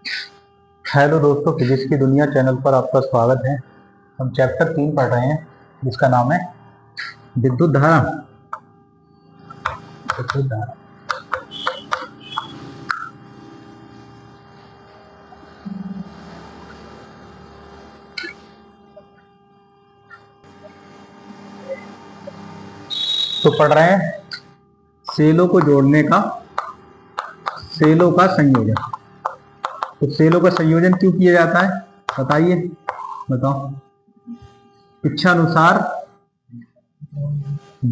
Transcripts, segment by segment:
Hello दोस्तों, physics की दुनिया चैनल पर आपका स्वागत है। हम चैप्टर 3 पढ़ रहे हैं जिसका नाम है विद्युत धारा। विद्युत धारा तो पढ़ रहे हैं सेलों को जोड़ने का, सेलों का संयोजन। तो सेलों का संयोजन क्यों किया जाता है बताइए, बताओ। इच्छा अनुसार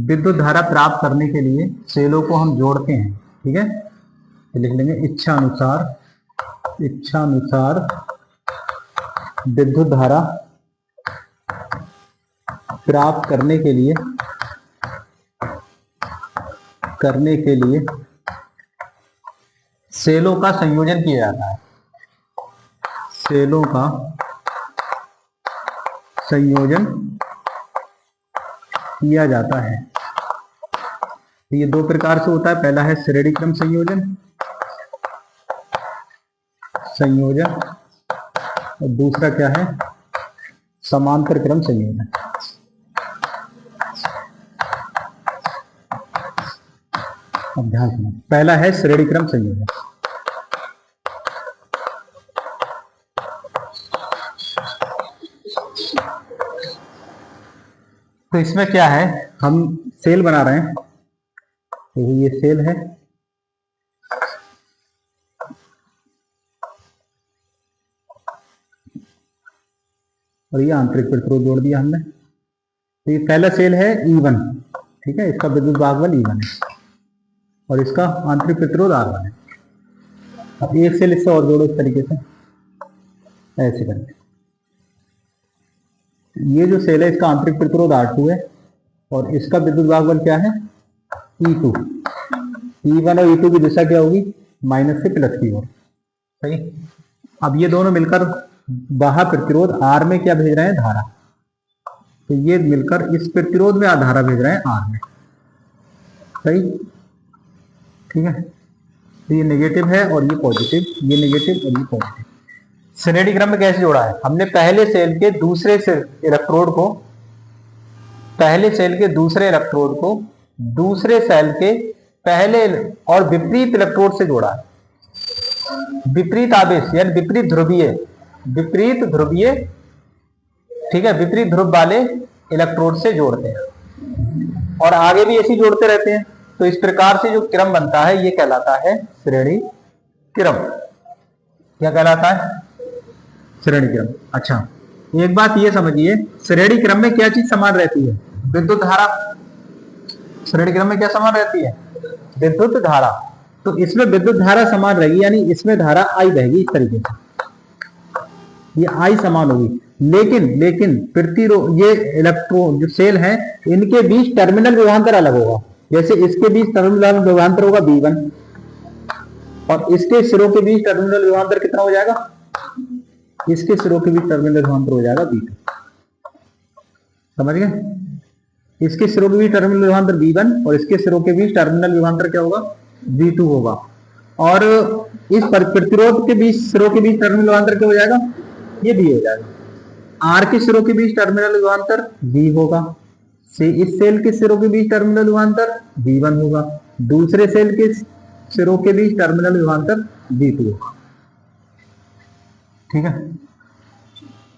विद्युत धारा प्राप्त करने के लिए सेलों को हम जोड़ते हैं, ठीक है। तो लिख लेंगे इच्छा अनुसार, इच्छा अनुसार विद्युत धारा प्राप्त करने के लिए सेलों का संयोजन किया जाता है। सेलों का संयोजन किया जाता है। तो ये दो प्रकार से होता है। पहला है श्रेणी क्रम संयोजन और दूसरा क्या है, समांतर क्रम संयोजन। अब ध्यान सुनो, पहला है श्रेणी क्रम संयोजन। तो इसमें क्या है, हम सेल बना रहे हैं। तो ये सेल है और ये आंतरिक प्रतिरोध जोड़ दिया हमने। तो ये पहला सेल है E1, ठीक है। इसका विद्युत भागबल E1 है और इसका आंतरिक प्रतिरोध R1 है। अब एक सेल इससे और जोड़ो इस तरीके से, ऐसे करके। ये जो सेल है इसका आंतरिक प्रतिरोध R2 है और इसका विद्युत भागबल क्या है, E2। E1 और E2 की दिशा क्या होगी, माइनस से प्लस की ओर, सही। अब ये दोनों मिलकर बाहर प्रतिरोध R में क्या भेज रहे हैं, धारा। तो ये मिलकर इस प्रतिरोध में धारा भेज रहे हैं R में, सही, ठीक है। तो ये नेगेटिव है और ये पॉजिटिव, ये नेगेटिव और ये पॉजिटिव। श्रेणी क्रम में कैसे जोड़ा है, हमने पहले सेल के दूसरे इलेक्ट्रोड को, पहले सेल के दूसरे इलेक्ट्रोड को दूसरे सेल के पहले और विपरीत इलेक्ट्रोड से जोड़ा है। विपरीत आवेश यानी विपरीत ध्रुवीय, ठीक है, विपरीत ध्रुव वाले इलेक्ट्रोड से जोड़ते हैं और आगे भी ऐसे जोड़ते रहते हैं। तो इस प्रकार से जो क्रम बनता है ये कहलाता है श्रेणी क्रम। क्या कहलाता है, श्रेणी क्रम। अच्छा, एक बात ये समझिए, श्रेणी क्रम में क्या चीज समान रहती है, विद्युत धारा। श्रेणी क्रम में क्या समान रहती है, विद्युत धारा। तो इसमें विद्युत धारा समान रहेगी, यानी इसमें धारा I रहेगी इस तरीके से, ये I समान होगी। लेकिन प्रतिरोध, ये इलेक्ट्रॉन जो सेल है इनके बीच टर्मिनल विभवांतर अलग होगा। जैसे इसके बीच टर्मिनल विभवांतर होगा V1 और इसके सिरों के बीच टर्मिनल विभवांतर कितना हो जाएगा, इसके सिरों के बीच टर्मिनल विभवांतर हो जाएगा V2। समझ गए, इसके सिरों के बीच टर्मिनल विभवांतर V1 और इसके सिरों के बीच टर्मिनल विभवांतर क्या होगा, V2 होगा। और इस प्रतिरोध के बीच, सिरों के बीच टर्मिनल विभवांतर क्या हो जाएगा, ये V हो जाएगा। R के सिरों के बीच टर्मिनल विभवांतर V होगा, से इस सेल के सिरों के बीच टर्मिनल विभवांतर V1 होगा, दूसरे सेल के सिरों के बीच टर्मिनल विभवांतर V2 होगा, ठीक है।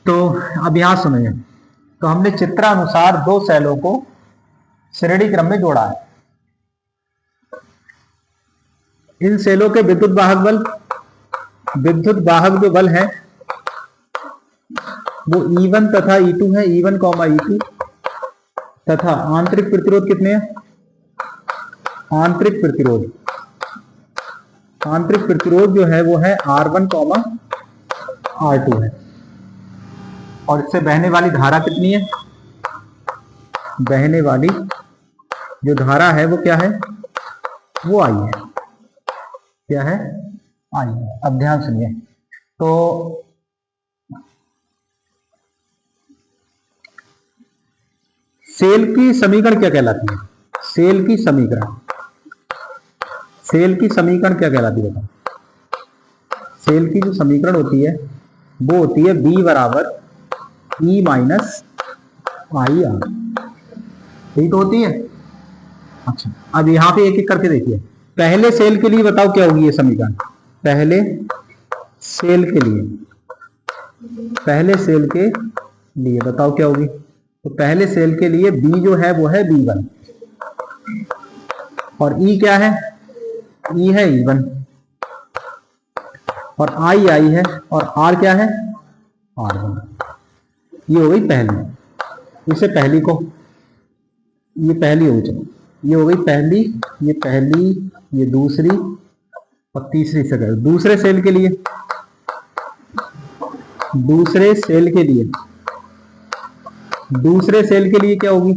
तो अब यहां सुनिए, तो हमने चित्रानुसार दो सेलों को श्रेणी क्रम में जोड़ा है। इन सेलों के विद्युत वाहक जो बल है वो E1 तथा E2 है, E1, E2 तथा आंतरिक प्रतिरोध कितने हैं, आंतरिक प्रतिरोध जो है वो है R1, R2 है। और इससे बहने वाली धारा कितनी है, बहने वाली जो धारा है वो क्या है, वो I है। क्या है, I है। अब ध्यान सुनिए, तो सेल की समीकरण क्या कहलाती है, सेल की समीकरण क्या कहलाती है बताओ। सेल की जो समीकरण होती है वो होती है बी बराबर ई माइनस आई आर, यही तो होती है। अच्छा, अब यहां पे एक एक करके देखिए। पहले सेल के लिए बताओ क्या होगी ये समीकरण। पहले सेल के लिए, पहले सेल के लिए बताओ क्या होगी। तो पहले सेल के लिए बी जो है वो है B1 और ई क्या है, ई है E1 और आई है और आर क्या है, R1। ये हो गई पहली, इसे पहली को, ये पहली हो गई, ये हो गई पहली, ये पहली, ये दूसरी और तीसरी सेकंड। दूसरे सेल के लिए, दूसरे सेल के लिए, दूसरे सेल के लिए क्या होगी,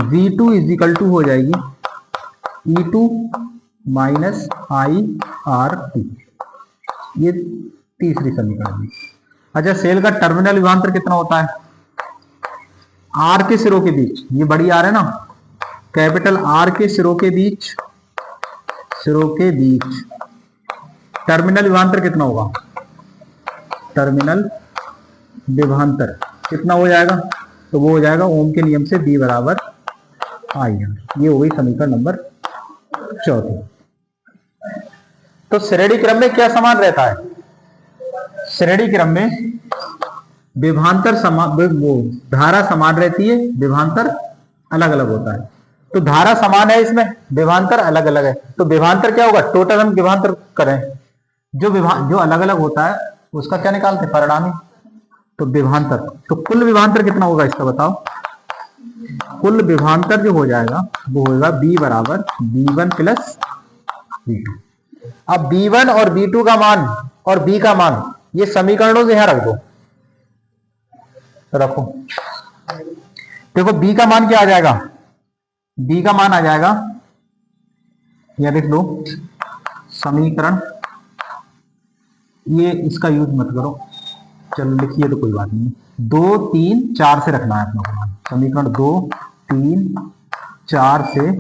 V2 इज इक्वल टू हो जाएगी E2 माइनस IR2, ये तीसरी समीकरण। अच्छा, सेल का टर्मिनल विभवांतर कितना होता है, आर के सिरों के बीच, ये बड़ी आर है ना, कैपिटल आर के सिरों के बीच, सिरों के बीच टर्मिनल विभवांतर कितना होगा, टर्मिनल विभवांतर कितना हो जाएगा, तो वो हो जाएगा ओम के नियम से बी बराबर आई आर। ये हो गई समीकरण नंबर 4। तो श्रेणी क्रम में क्या समान रहता है, श्रेणी क्रम में विभवांतर धारा समान रहती है, विभवांतर अलग अलग होता है। तो धारा समान है इसमें, विभवांतर अलग अलग है। तो विभवांतर क्या होगा, टोटल हम विभवांतर करें, जो अलग अलग होता है उसका क्या निकालते हैं, परिणामी। तो विभवांतर, तो कुल विभवांतर कितना होगा इसका बताओ। कुल विभवांतर जो हो जाएगा वो होगा बी बराबर B1 प्लस B2। अब B1 और B2 का मान और B का मान ये समीकरणों से यहां रख दो, रखो। देखो B का मान क्या आ जाएगा, B का मान आ जाएगा, यह लिख लो समीकरण, ये इसका यूज मत करो, चलो लिखिए तो कोई बात नहीं। 2, 3, 4 से रखना है अपना मान, समीकरण 2, 3, 4 से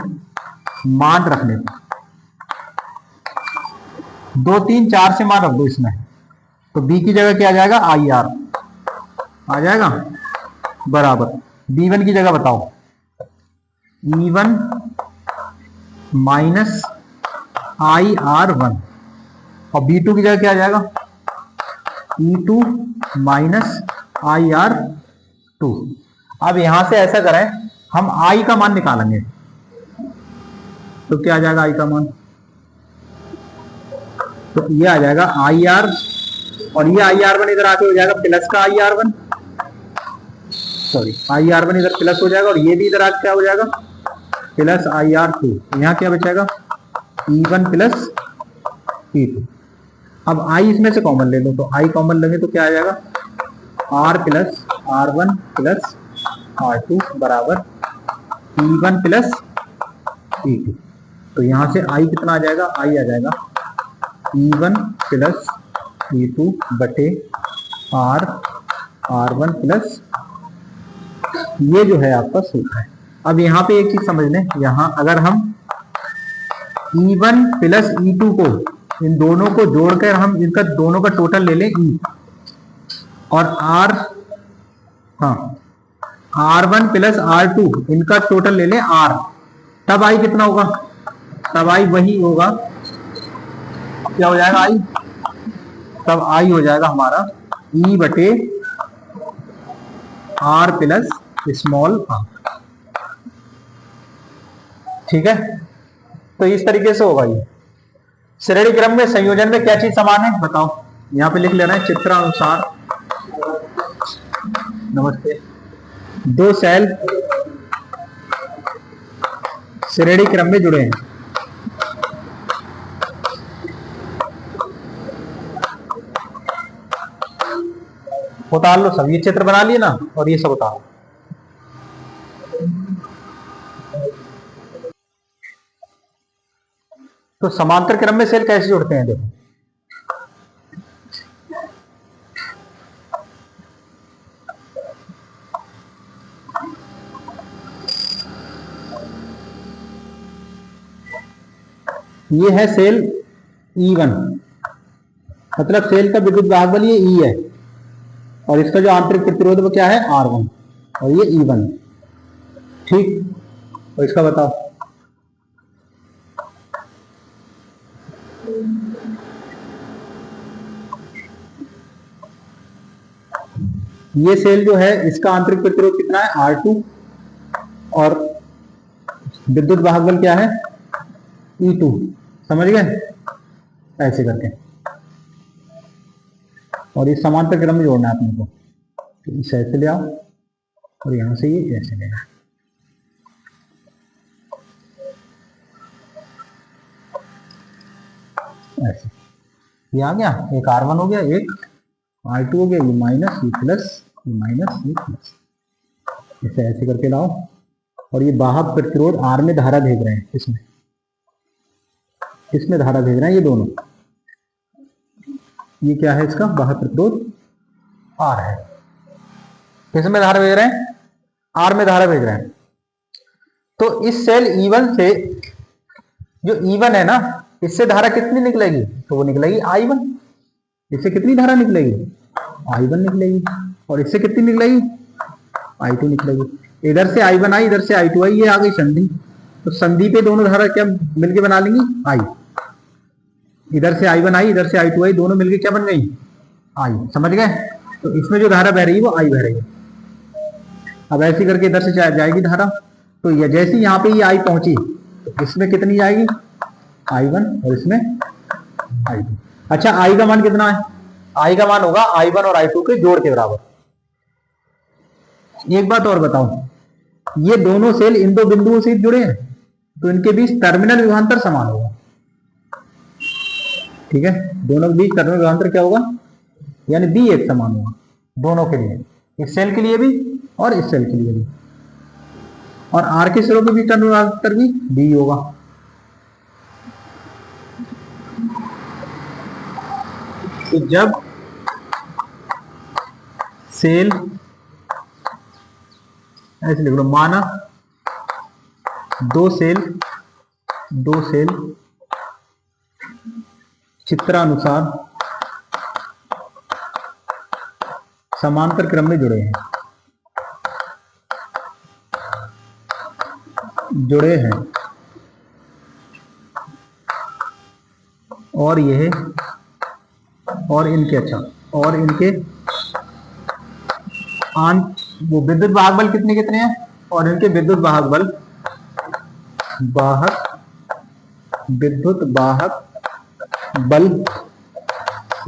मान रखने पर, 2, 3, 4 से मान रख दो इसमें। तो B की जगह क्या आ जाएगा, IR आ जाएगा बराबर B1 की जगह बताओ, E1 माइनस IR1 और B2 की जगह क्या आ जाएगा, E2 माइनस IR2। अब यहां से ऐसा करें, हम I का मान निकालेंगे, तो क्या आ जाएगा I का मान, तो ये आ जाएगा IR और ये IR1 इधर आके हो जाएगा प्लस का IR1, सॉरी IR1 इधर प्लस हो जाएगा और ये भी इधर आके क्या हो जाएगा प्लस IR2। यहां क्या बचेगा E1 प्लस E2। अब I इसमें से कॉमन ले लो, तो I कॉमन लेंगे तो क्या आ जाएगा R plus R1 plus R2 बराबर E1 प्लस E2। तो यहां से I कितना आ जाएगा, I आ जाएगा E1 प्लस E2 बटे R1 प्लस, ये जो है आपका सूत्र है। अब यहाँ पे एक चीज समझ लें, यहाँ अगर हम E1 प्लस E2 को, इन दोनों को जोड़कर हम इनका दोनों का टोटल ले लें E और R1 प्लस R2 इनका टोटल ले लें R, तब I कितना होगा, तब I वही होगा, क्या हो जाएगा I, तब I हो जाएगा हमारा E बटे R प्लस स्मॉल r। ठीक है, तो इस तरीके से होगा ये। श्रेणी क्रम में संयोजन में क्या चीज समान है बताओ, यहां पे लिख लेना है चित्रानुसार। नमस्ते। दो सेल श्रेणी क्रम में जुड़े हैं, उतार लो सब, ये चित्र बना लिए ना और ये सब उतारो। तो समांतर क्रम में सेल कैसे जुड़ते हैं देखो, ये है सेल E1, मतलब सेल का विद्युत वाहक बल ये E है और इसका जो आंतरिक प्रतिरोध वो क्या है R1 और ये E1। ठीक, और इसका बताओ। ये सेल जो है इसका आंतरिक प्रतिरोध कितना है R2 और विद्युत वाहक बल क्या है E2। समझ गए, ऐसे करके। और इस समांतर क्रम में जोड़ना है अपने को, तो इसे ऐसे ले आओ और यहां से ये ऐसे ले आओ। ऐसे ये आ गया, एक R1 हो गया, एक R2 हो गया, ये माइनस ये प्लस, ये माइनस ये प्लस, इसे ऐसे करके लाओ। और ये वाहक प्रतिरोध R में धारा भेज रहे हैं, इसमें धारा भेज रहे हैं ये दोनों। ये क्या है इसका वाहक प्रतिरोध R है। किसमें धारा भेज रहे हैं R में धारा भेज रहे हैं। तो इस सेल E1 से, जो E1 है ना, इससे धारा कितनी निकलेगी, तो वो निकलेगी I1। इससे कितनी धारा निकलेगी I1 निकलेगी, और इससे कितनी निकलेगी I2 निकलेगी। इधर से I1 आई, इधर से I2 आई, ये आ गई संधि। तो संधि पे दोनों धारा क्या मिलके बना लेंगी I। इधर से I1 आई, इधर से I2 आई, दोनों मिलके क्या बन गई I। समझ गए। तो इसमें जो धारा बह रही है वो I बह रही है। अब ऐसी करके इधर से जाएगी धारा, तो ये जैसी यहाँ पे ये I पहुंची, तो इसमें कितनी जाएगी I1 और इसमें I2। अच्छा, I का मान कितना है, I का मान होगा I1 और I2 के जोड़ के बराबर। एक बात और बताओ, ये दोनों सेल इन दो बिंदुओं से जुड़े हैं, तो इनके बीच टर्मिनल विभवांतर समान होगा। ठीक है, दोनों के बीच टर्मिनल विभवांतर क्या होगा, यानी बी एक समान होगा दोनों के लिए, इस सेल के लिए भी और इस सेल के लिए भी। और आर के सेलों के बीच टर्मिनल विभवांतर भी बी होगा। तो जब सेल, ऐसे लिख लो, माना दो सेल चित्रानुसार समांतर क्रम में जुड़े हैं और इनके वो विद्युत वाहक बल कितने हैं, और इनके विद्युत वाहक बल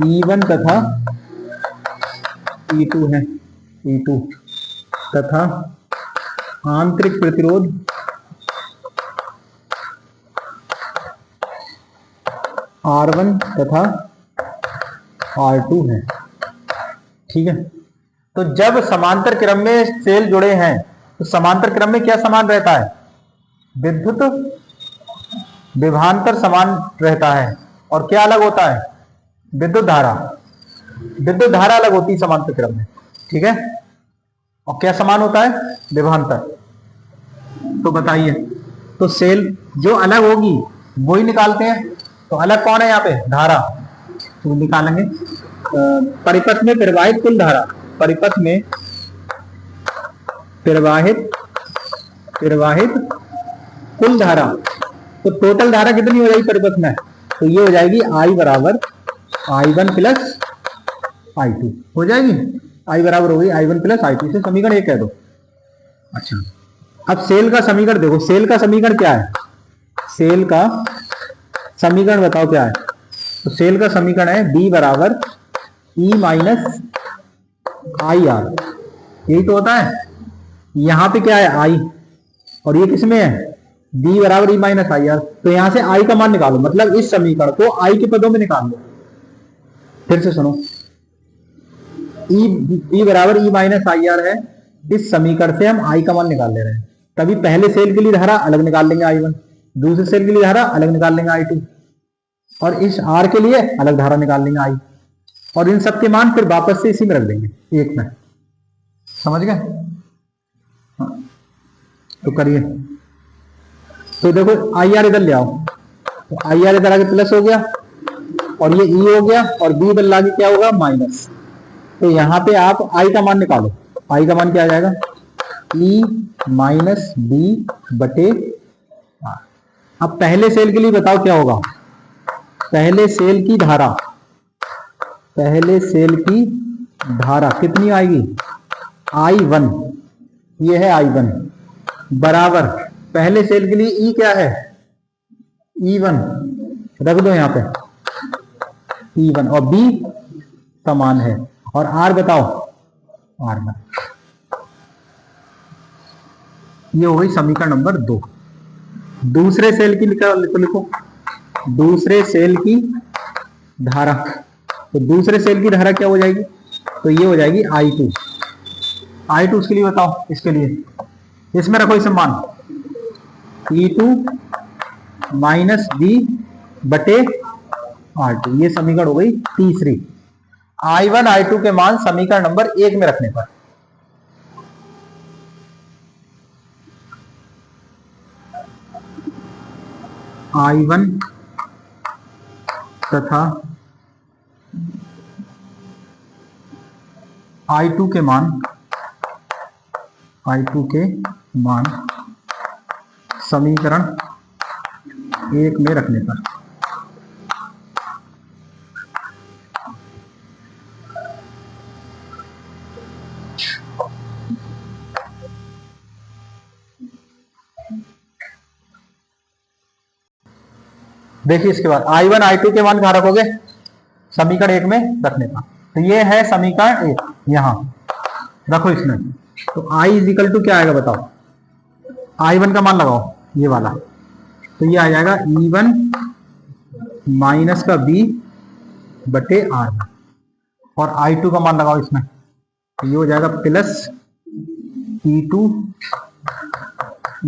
E1 तथा E2 है, E2 तथा आंतरिक प्रतिरोध R1 तथा R2 है। ठीक है, तो जब समांतर क्रम में सेल जुड़े हैं, तो समांतर क्रम में क्या समान रहता है, विद्युत विभवांतर समान रहता है, और क्या अलग होता है, विद्युत धारा अलग होती है समांतर क्रम में। ठीक है, और क्या समान होता है, विभवांतर। तो बताइए, तो सेल जो अलग होगी वो ही निकालते हैं। तो अलग कौन है यहाँ पे, धारा, तो निकालेंगे परिपथ में प्रवाहित कुल धारा, परिपथ में प्रवाहित कुल धारा। तो टोटल धारा कितनी हो जाएगी परिपथ में, तो ये हो जाएगी I बराबर I1 प्लस I2 हो जाएगी। I बराबर हो गई I1 प्लस I2, से समीकरण एक कह दो। अच्छा, अब सेल का समीकरण देखो, सेल का समीकरण क्या है, सेल का समीकरण बताओ क्या है। तो सेल का समीकरण है B बराबर E माइनस IR, यही तो होता है। यहां पे क्या है I, और ये किसमें है, B बराबर E माइनस IR। तो यहां से I का मान निकालो, मतलब इस समीकरण को I के पदों में निकाल लो। फिर से सुनो, B बराबर E माइनस IR है, इस समीकरण से हम I का मान निकाल ले रहे हैं। तभी पहले सेल के लिए धारा अलग निकाल लेंगे I1, दूसरे सेल के लिए धारा अलग निकाल लेंगे I2, और इस R के लिए अलग धारा निकाल लेंगे I, और इन सब के मान फिर वापस से इसी में रख देंगे एक में। समझ गए। तो करिए, तो देखो IR इधर ले आओ, तो IR इधर आके प्लस हो गया, और ये ई हो गया और बी बदला के क्या होगा माइनस। तो यहां पे आप आई का मान निकालो। आई का मान क्या आ जाएगा ई माइनस बी बटे आर। अब पहले सेल के लिए बताओ क्या होगा। पहले सेल की धारा, पहले सेल की धारा कितनी आएगी I1, ये है I1 बराबर पहले सेल के लिए ई क्या है E1 रख दो यहां पे E1 और बी समान है और आर बताओ R1। ये हो गई समीकरण नंबर 2। दूसरे सेल की लिखो दूसरे सेल की धारा। तो दूसरे सेल की धारा क्या हो जाएगी तो ये हो जाएगी I2। I2 उसके लिए बताओ, इसके लिए इसमें रखो इसे मान E2 माइनस बी बटे R2। ये समीकरण हो गई तीसरी। I1 I2 के मान समीकरण नंबर 1 में रखने पर I1 तथा I2 के मान समीकरण 1 में रखने पर देखिए इसके बाद I1 I2 के मान कहां रखोगे समीकरण 1 में रखने पर। तो ये है समीकरण 1 यहां रखो इसमें। तो I इज इक्वल टू क्या आएगा बताओ I1 का मान लगाओ ये वाला। तो ये आ जाएगा E1 माइनस का B बटे R1 और I2 का मान लगाओ इसमें। तो ये हो जाएगा प्लस E2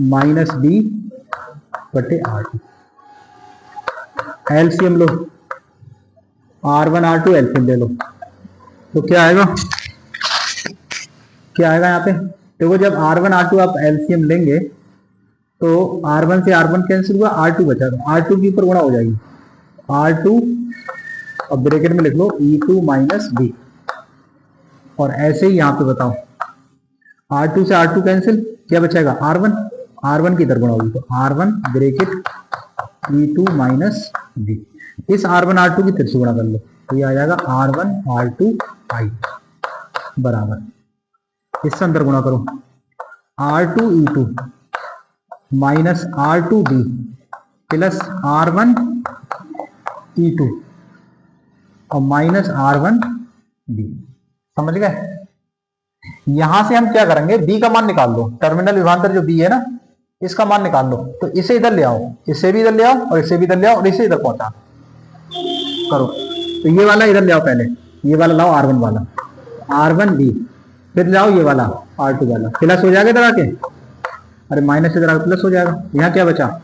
माइनस B बटे R2। एलसीएम लो R1 R2 एलसीएम ले लो। तो क्या आएगा यहाँ पे देखो जब R1 R2 आप एलसीएम लेंगे तो R1 से R1 कैंसिल हुआ R2 बचा। R2 के ऊपर गुणा हो जाएगी R2 और ब्रैकेट में लिख लो E2 माइनस B और ऐसे ही यहाँ पे बताओ R2 से R2 कैंसिल क्या बचेगा R1 की तरफ गुणा होगी। तो R1 bracket E2 minus B इस R1 R2 की तरफ से गुणा कर लो। तो ये आ जाएगा R1 R2 I बराबर इससे अंदर गुणा करो R2 E2 minus R2 B plus R1 E2 और माइनस R1 B। समझ गए। यहां से हम क्या करेंगे B का मान निकाल लो। टर्मिनल विभवांतर जो B है ना इसका मान निकाल लो। तो इसे इधर ले आओ, इसे भी इधर ले आओ और इसे भी इधर ले आओ और इसे इधर पहुंचा करो। तो ये वाला इधर ले आओ, पहले ये वाला लाओ R1 वाला R1 B फिर लाओ ये वाला R2 वाला। प्लस हो जाएगा इधर आके, अरे माइनस इधर आके प्लस हो जाएगा। यहाँ क्या बचा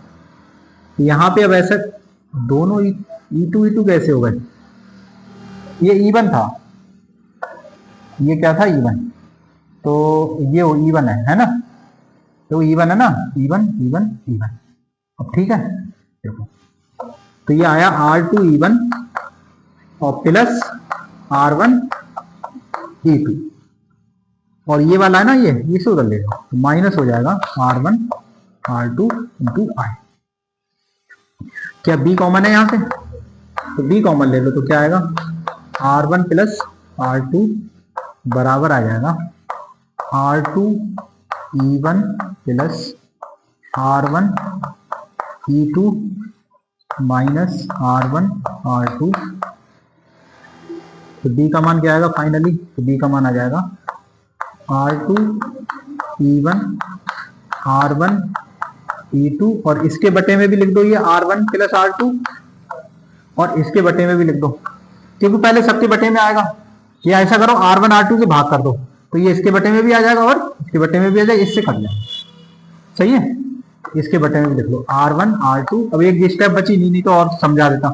यहाँ पे अब ऐसे दोनों E2 E2 कैसे हो गए। ये E1 था, ये क्या था E1। तो ये E1 है ना। तो E1 है ना E1। अब ठीक है देखो तो ये आया R2 E1 और प्लस R1 E2 और ये वाला है ना ये इसे उधर ले लो तो माइनस हो जाएगा R1 R2 इंटू I। क्या B कॉमन है यहाँ से तो B कॉमन ले लो। तो क्या आएगा R1 प्लस R2 बराबर आ जाएगा R2 E1 plus R1 E2 minus R1 R2। तो B का मान क्या आएगा फाइनली। तो B का मान आ जाएगा R2 E1 R1 E2 और इसके बटे में भी लिख दो ये R1 प्लस R2 और इसके बटे में भी लिख दो क्योंकि पहले सबके बटे में आएगा। ये ऐसा करो R1 R2 से भाग कर दो तो ये इसके बटे में भी आ जाएगा और इसके बटे में भी आ जाएगा, इससे कर लें। सही है। इसके बटे में भी लिख लो R1 R2। अब एक स्टेप बची नहीं तो और समझा देता।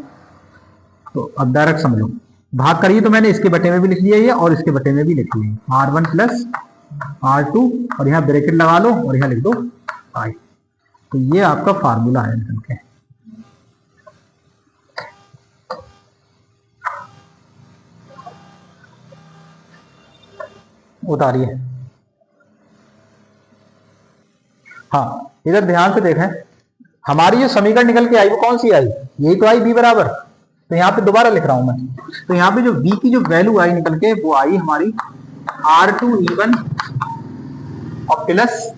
तो अब डायरेक्ट समझो भाग करिए। तो मैंने इसके बटे में भी लिख लिया ये और इसके बटे में भी लिख लिया R1 प्लस R2 और यहाँ ब्रैकेट लगा लो और यहाँ लिख दो I। तो ये आपका फार्मूला है निकल के। उतारिए। हाँ, इधर ध्यान से देखें, हमारी जो समीकरण निकल के आई वो कौन सी आई, यही तो आई b बराबर। तो यहाँ पे दोबारा लिख रहा हूं मैं, तो यहाँ पे जो b की जो वैल्यू आई निकल के वो आई हमारी R2E1 और plus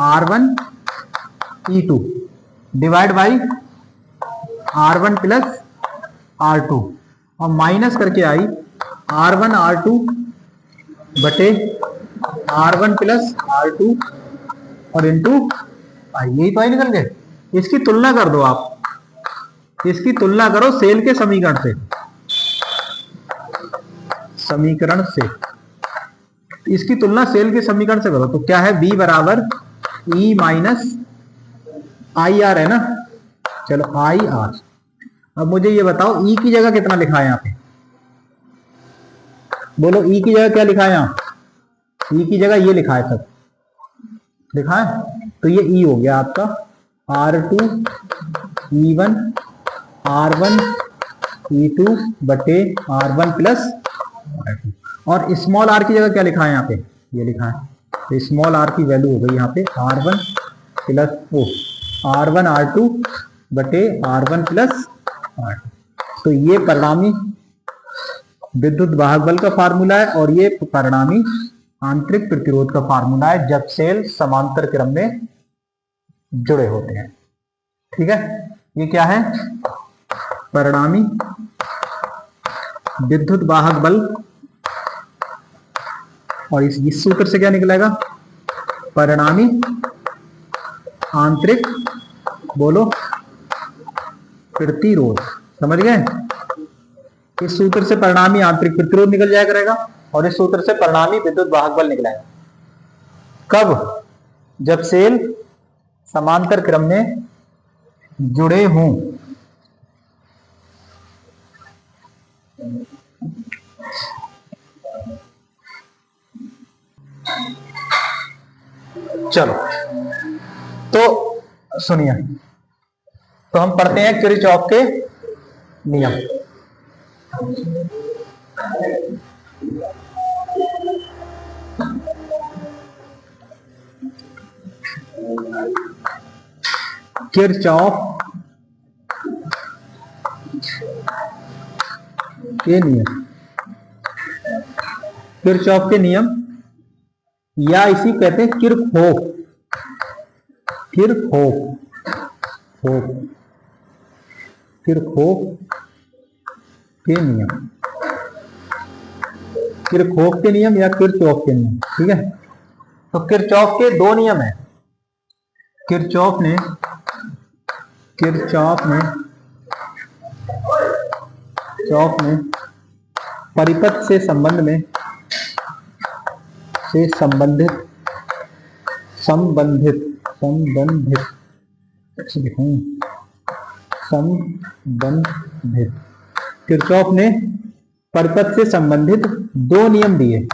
R1E2 divide by R1 plus R2 और माइनस करके आई R1 R2 बटे R1 प्लस R2 और इंटू आई, यही तो आई निकल गए। इसकी तुलना कर दो आप, इसकी तुलना करो सेल के समीकरण से, समीकरण से इसकी तुलना सेल के समीकरण से करो तो क्या है, b बराबर e माइनस आई आर है ना। चलो आई आर, अब मुझे ये बताओ e की जगह कितना लिखा है यहाँ पे, बोलो e की जगह क्या लिखा है यहाँ, e की जगह ये लिखा है, सब लिखा है, तो ये e हो गया आपका R2E1 R1E2 बटे R1 प्लस R2 और स्मॉल r की जगह क्या लिखा है यहाँ पे, ये लिखा है, तो स्मॉल r की वैल्यू हो गई यहाँ पे R1 प्लस R1 R2 बटे R1 प्लस R2। तो ये परिणामी विद्युत वाहक बल का फार्मूला है और ये परिणामी आंतरिक प्रतिरोध का फार्मूला है जब सेल समांतर क्रम में जुड़े होते हैं। ठीक है, ये क्या है, परिणामी विद्युत वाहक बल, और इस सूत्र से क्या निकलेगा, परिणामी आंतरिक, बोलो प्रतिरोध, समझ गए। इस सूत्र से परिणामी आंतरिक प्रतिरोध निकल जाया करेगा और इस सूत्र से परिणामी विद्युत वाहक बल निकलेगा। कब, जब सेल समांतर क्रम में जुड़े हों। चलो तो सुनिए, तो हम पढ़ते हैं किरचॉफ के नियम। किरचॉफ के नियम, किरचॉफ के नियम या इसी कहते हैं किरचॉफ, किरचॉफ के नियम, किरचॉफ के नियम या किरचॉफ के नियम। ठीक है, तो किरचॉफ के दो नियम है। किरचॉफ ने परिपथ से संबंधित किरचॉफ ने परिपथ से संबंधित दो नियम दिए।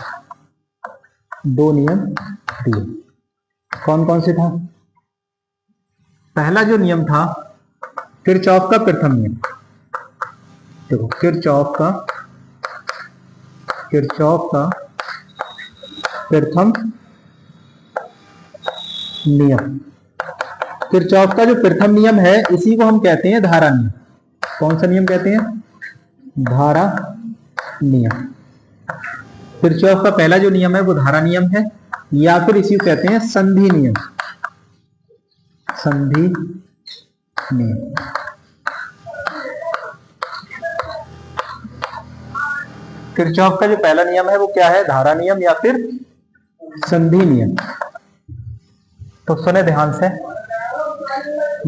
कौन कौन से था? पहला जो नियम था किरचॉफ का प्रथम नियम। देखो किरचॉफ का प्रथम नियम, किरचॉफ का जो प्रथम नियम है इसी को हम कहते हैं धारा नियम। कौन सा नियम कहते हैं? धारा नियम। किरचॉफ का पहला जो नियम है वो धारा नियम है, या फिर इसी को कहते हैं संधि नियम। संधि नियम। किरचॉफ का जो पहला नियम है वो क्या है? धारा नियम या फिर संधि नियम। तो सुने ध्यान से,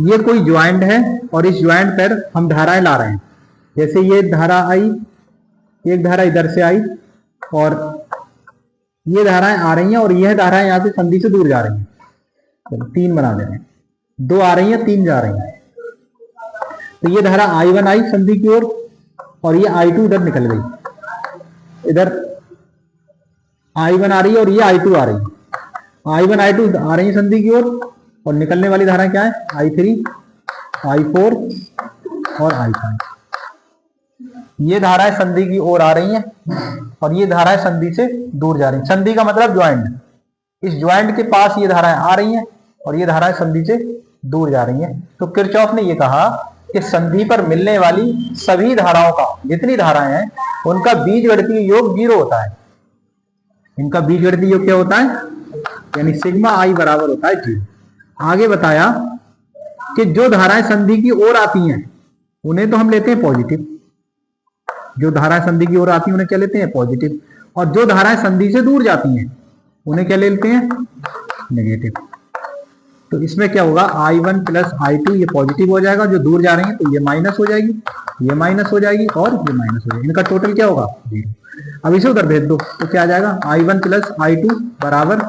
ये कोई ज्वाइंट है और इस ज्वाइंट पर हम धाराएं ला रहे हैं। जैसे ये धारा आई, एक धारा इधर से आई और ये धाराएं आ रही हैं और यह धाराएं यहां से संधि से दूर जा रही हैं। तो तीन बना दे रहे हैं, दो आ रही हैं, तीन जा रही हैं। तो ये धारा I1 आई संधि की ओर और ये I2 इधर निकल गई। इधर I1 आ रही है और ये I2 आ रही है। I1 I2 आ रही है संधि की ओर और निकलने वाली धारा क्या है? I3 I4 और I5। ये धाराएं संधि की ओर आ रही हैं और ये धाराएं संधि से दूर जा रही हैं। संधि का मतलब ज्वाइंट, इस ज्वाइंट के पास ये धाराएं आ रही हैं और ये धाराएं संधि से दूर जा रही हैं। तो किरचॉफ ने ये कहा कि संधि पर मिलने वाली सभी धाराओं का, जितनी धाराएं हैं उनका बीजगणितीय योग 0 होता है। इनका बीजगणितीय योग क्या होता है, यानी सिग्मा आई बराबर होता है 0। आगे बताया कि जो धाराएं संधि की ओर आती हैं उन्हें तो हम लेते हैं पॉजिटिव, जो धाराएं संधि की ओर आती हैं उन्हें क्या लेते हैं पॉजिटिव, और जो धाराएं संधि से दूर जाती हैं उन्हें क्या लेते हैं नेगेटिव। तो इसमें क्या होगा, I1 प्लस I2 ये पॉजिटिव हो जाएगा, जो दूर जा रही है तो ये माइनस हो जाएगी, ये माइनस हो जाएगी और ये माइनस हो जाएगी, इनका टोटल क्या होगा 0। अब इसे उधर भेज दो तो क्या आ जाएगा, I1 प्लस I2 बराबर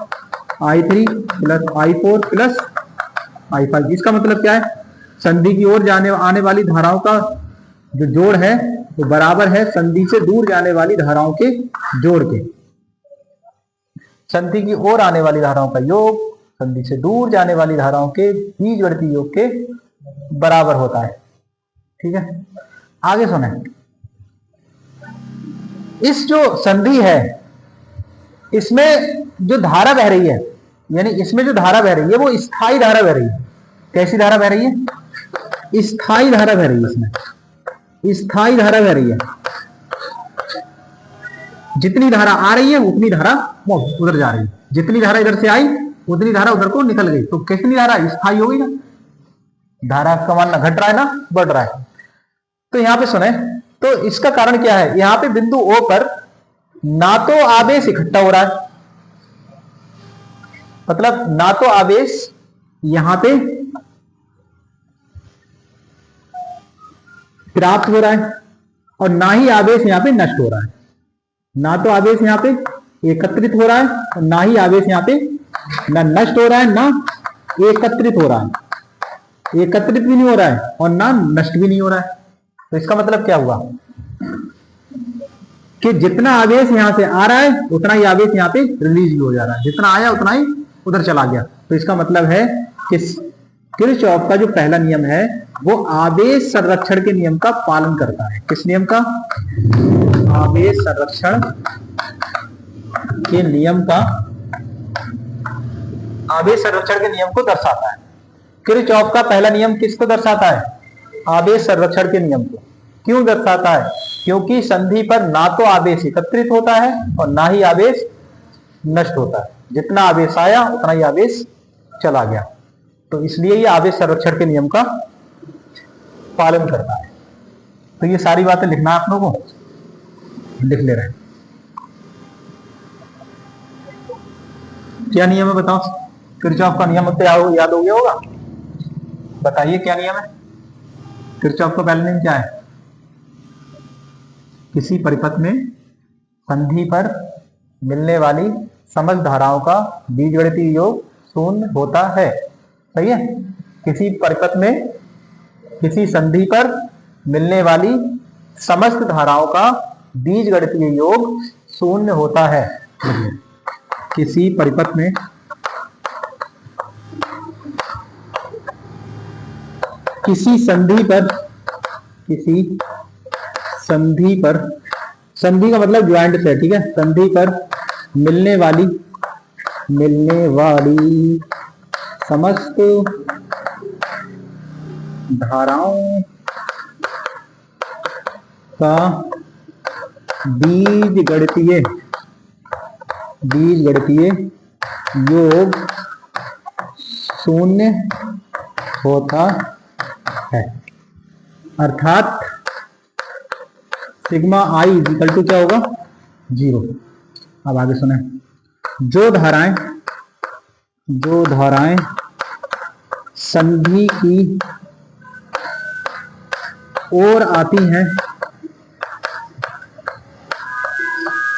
I3 plus I4 plus I5। इसका मतलब क्या है, संधि की ओर आने वाली धाराओं का जो जोड़ है वो बराबर है संधि से दूर जाने वाली धाराओं के जोड़ के। संधि की ओर आने वाली धाराओं का योग संधि से दूर जाने वाली धाराओं के बीजगणितीय योग के बराबर होता है। ठीक है, आगे सुने, इस जो संधि है इसमें जो धारा बह रही है, यानी इसमें जो धारा बह रही है वो स्थायी धारा बह रही है। कैसी धारा बह रही है, स्थायी धारा बह रही है, इसमें स्थायी धारा बह रही है। जितनी धारा आ रही है उतनी धारा उधर जा रही है, जितनी धारा इधर से आई उतनी धारा उधर को निकल गई, तो कितनी धारा स्थायी होगी ना, धारा का मान ना घट रहा है ना बढ़ रहा है। तो यहां पे सुने, तो इसका कारण क्या है, यहां पे बिंदु O पर ना तो आवेश इकट्ठा हो रहा है, मतलब ना तो आवेश यहां पे प्राप्त हो रहा है और ना ही आवेश यहां पे नष्ट हो रहा है। ना तो आवेश यहां पे एकत्रित हो रहा है और ना ही आवेश यहां पे ना नष्ट हो रहा है ना एकत्रित हो रहा है, एकत्रित भी नहीं हो रहा है और ना नष्ट भी नहीं हो रहा है। तो इसका मतलब क्या हुआ कि जितना आवेश यहां से आ रहा है उतना ही आवेश यहां पे रिलीज भी हो जा रहा है, जितना आया उतना ही उधर चला गया। तो इसका मतलब है कि किरचॉफ का जो पहला नियम है वो आवेश संरक्षण के नियम का पालन करता है। किस नियम का, आवेश संरक्षण के नियम का, आवेश संरक्षण के नियम को दर्शाता है। किरचॉफ का पहला नियम किसको दर्शाता है, आवेश संरक्षण के नियम को। क्यों दर्शाता है, क्योंकि संधि पर ना तो आवेश एकत्रित होता है और ना ही आवेश नष्ट होता है, जितना आवेश आया उतना ही आवेश चला गया। तो इसलिए ये आवेश संरक्षण के नियम का पालन करता है। तो ये सारी बातें लिखना आप लोगों को, लिख ले रहे हैं। क्या नियम है बताओ, किरचॉफ का नियम तो याद हो गया होगा, बताइए क्या नियम है। किरचॉफ का पहला नियम क्या है, किसी परिपथ में संधि पर मिलने वाली समस्त धाराओं का बीजगणितीय योग शून्य होता है। सही है, किसी परिपथ में किसी संधि पर मिलने वाली समस्त धाराओं का बीजगणितीय योग शून्य होता है। किसी परिपथ में किसी संधि पर संधि का मतलब ज्वाइंट से, ठीक है, संधि पर मिलने वाली समस्त धाराओं का बीजगणितीय योग शून्य होता है। अर्थात सिग्मा आई इक्वल टू क्या होगा 0। अब आगे सुने, जो धाराएं संधि की ओर आती हैं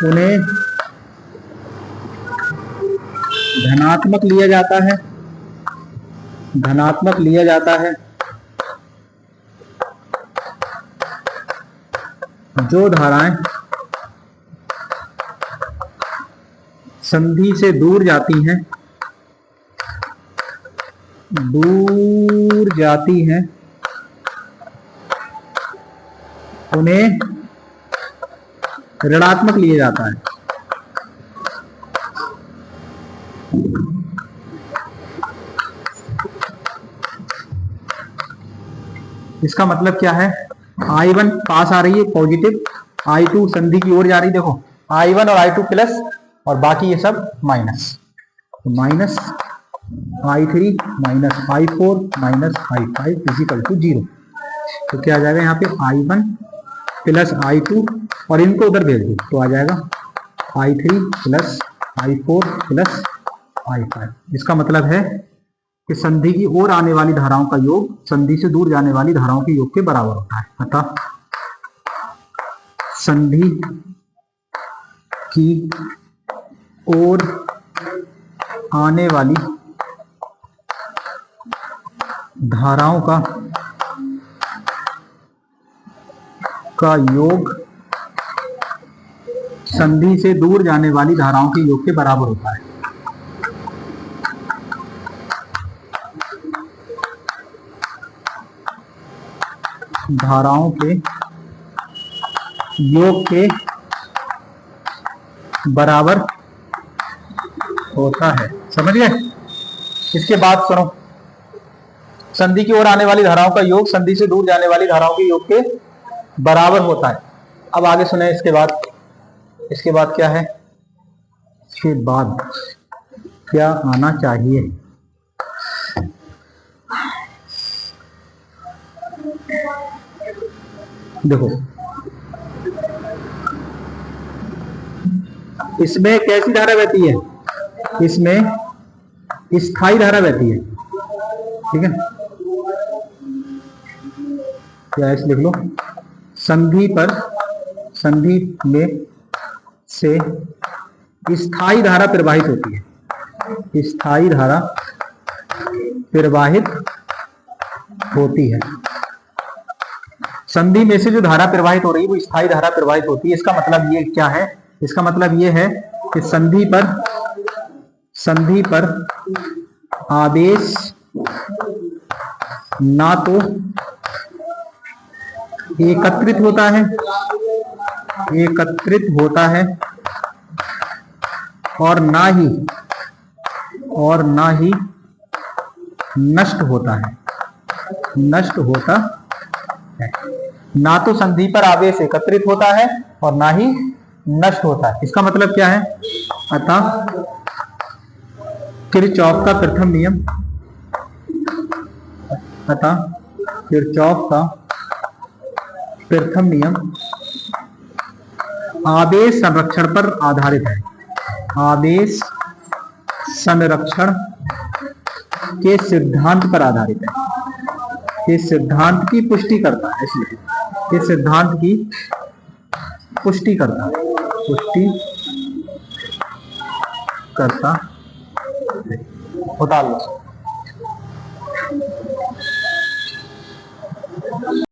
उन्हें धनात्मक लिया जाता है, जो धाराएं संधि से दूर जाती हैं उन्हें ऋणात्मक लिया जाता है। इसका मतलब क्या है, I1 पास आ रही है पॉजिटिव, I2 संधि की ओर जा रही है। देखो I1 और I2 प्लस और बाकी ये सब minus, minus I3 minus I4 minus I5 equal to 0। तो क्या आ जाएगा यहाँ पे I1 प्लस I2 और इनको उधर भेज दो तो आ जाएगा I3 plus I4 plus I5। इसका मतलब है कि संधि की ओर आने वाली धाराओं का योग संधि से दूर जाने वाली धाराओं के योग के बराबर होता है। अतः संधि की ओर आने वाली धाराओं का योग संधि से दूर जाने वाली धाराओं के योग के बराबर होता है। धाराओं के योग के बराबर होता है। समझ गए? इसके बाद सुनो, संधि की ओर आने वाली धाराओं का योग संधि से दूर जाने वाली धाराओं के योग के बराबर होता है। अब आगे सुने इसके बाद क्या है, इसके बाद क्या आना चाहिए। देखो इसमें कैसी धारा बहती है, इसमें स्थायी धारा बहती है। ठीक है, क्या ऐसे लिख लो, संधि में से स्थायी धारा प्रवाहित होती है, स्थायी धारा प्रवाहित होती है। संधि में से जो धारा प्रवाहित हो रही है वो स्थायी धारा प्रवाहित होती है। इसका मतलब ये क्या है, इसका मतलब ये है कि संधि पर आवेश ना तो एकत्रित होता है और ना ही नष्ट होता है। ना तो संधि पर आवेश एकत्रित होता है और ना ही नष्ट होता है। इसका मतलब क्या है, अतः किरचॉफ का प्रथम नियम आवेश संरक्षण पर आधारित है। आवेश संरक्षण के सिद्धांत पर आधारित है। इस सिद्धांत की पुष्टि करता है, इसलिए इस सिद्धांत की पुष्टि करता है। उतार लो।